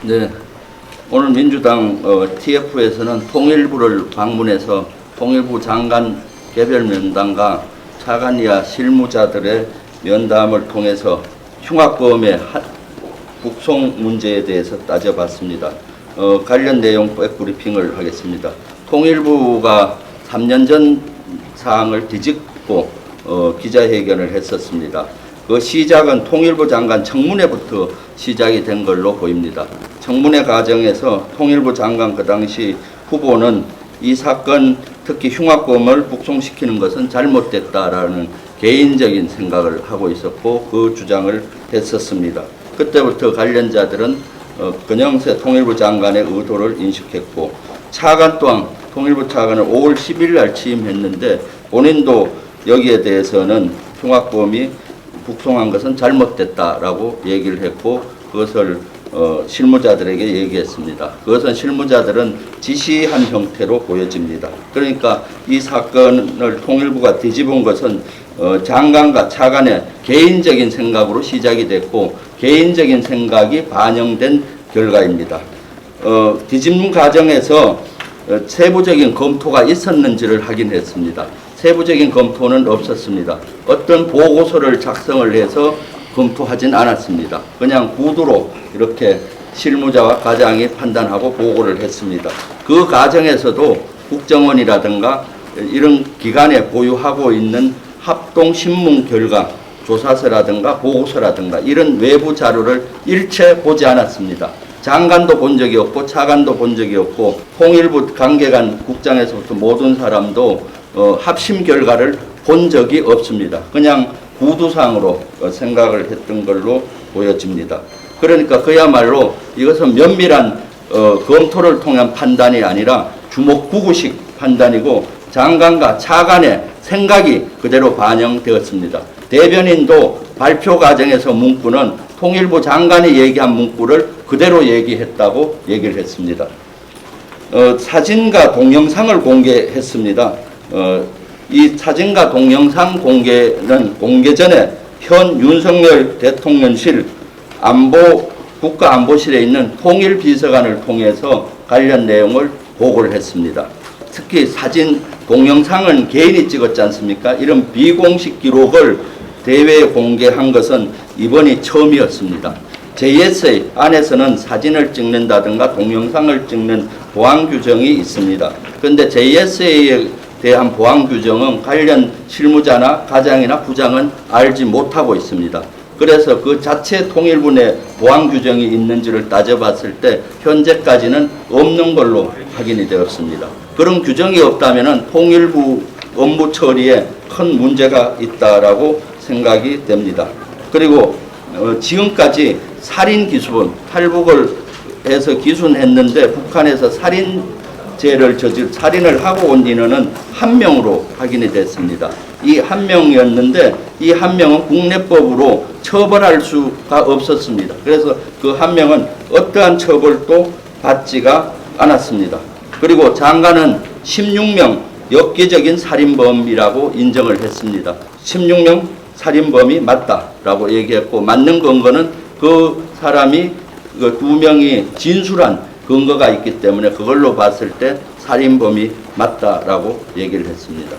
네, 오늘 민주당 TF에서는 통일부를 방문해서 통일부 장관 개별 면담과 차관 이하 실무자들의 면담을 통해서 흉악범의 북송 문제에 대해서 따져봤습니다. 관련 내용 백브리핑을 하겠습니다. 통일부가 3년 전 사항을 뒤집고 기자회견을 했었습니다. 그 시작은 통일부 장관 청문회부터 시작이 된 걸로 보입니다. 청문회 과정에서 통일부 장관 그 당시 후보는 이 사건, 특히 흉악범을 북송시키는 것은 잘못됐다라는 개인적인 생각을 하고 있었고 그 주장을 했었습니다. 그때부터 관련자들은 권영세 통일부 장관의 의도를 인식했고, 차관 또한 통일부 차관을 5월 10일 날 취임했는데 본인도 여기에 대해서는 흉악범이 북송한 것은 잘못됐다라고 얘기를 했고, 그것을 실무자들에게 얘기했습니다. 그것은 실무자들은 지시한 형태로 보여집니다. 그러니까 이 사건을 통일부가 뒤집은 것은 장관과 차관의 개인적인 생각으로 시작이 됐고 개인적인 생각이 반영된 결과입니다. 뒤집는 과정에서 세부적인 검토가 있었는지를 확인했습니다. 세부적인 검토는 없었습니다. 어떤 보고서를 작성을 해서 검토하진 않았습니다. 그냥 구두로 이렇게 실무자와 과장이 판단하고 보고를 했습니다. 그 과정에서도 국정원이라든가 이런 기관에 보유하고 있는 합동신문 결과, 조사서라든가 보고서라든가 이런 외부 자료를 일체 보지 않았습니다. 장관도 본 적이 없고 차관도 본 적이 없고 통일부 관계관 국장에서부터 모든 사람도 합심 결과를 본 적이 없습니다. 그냥 구두상으로 생각을 했던 걸로 보여집니다. 그러니까 그야말로 이것은 면밀한 검토를 통한 판단이 아니라 주먹구구식 판단이고 장관과 차관의 생각이 그대로 반영되었습니다. 대변인도 발표 과정에서 문구는 통일부 장관이 얘기한 문구를 그대로 얘기했다고 얘기를 했습니다. 사진과 동영상을 공개했습니다. 이 사진과 동영상 공개는 공개 전에 현 윤석열 대통령실 국가안보실에 있는 통일비서관을 통해서 관련 내용을 보고를 했습니다. 특히 사진, 동영상은 개인이 찍었지 않습니까? 이런 비공식 기록을 대외에 공개한 것은 이번이 처음이었습니다. JSA 안에서는 사진을 찍는다든가 동영상을 찍는 보안 규정이 있습니다. 그런데 JSA에 대한 보안 규정은 관련 실무자나 과장이나 부장은 알지 못하고 있습니다. 그래서 그 자체 통일부 내 보안 규정이 있는지를 따져봤을 때 현재까지는 없는 걸로 확인이 되었습니다. 그런 규정이 없다면 통일부 업무 처리에 큰 문제가 있다라고 생각이 됩니다. 그리고 지금까지 살인 기수본, 탈북을 해서 기순했는데 북한에서 살인을 하고 온 인원은 1명으로 확인이 됐습니다. 이 1명이었는데 이 1명은 국내법으로 처벌할 수가 없었습니다. 그래서 그 1명은 어떠한 처벌도 받지가 않았습니다. 그리고 장관은 16명 엽기적인 살인범이라고 인정을 했습니다. 16명 살인범이 맞다라고 얘기했고, 맞는 근거는 그 사람이 그 2명이 진술한 근거가 있기 때문에 그걸로 봤을 때 살인범이 맞다라고 얘기를 했습니다.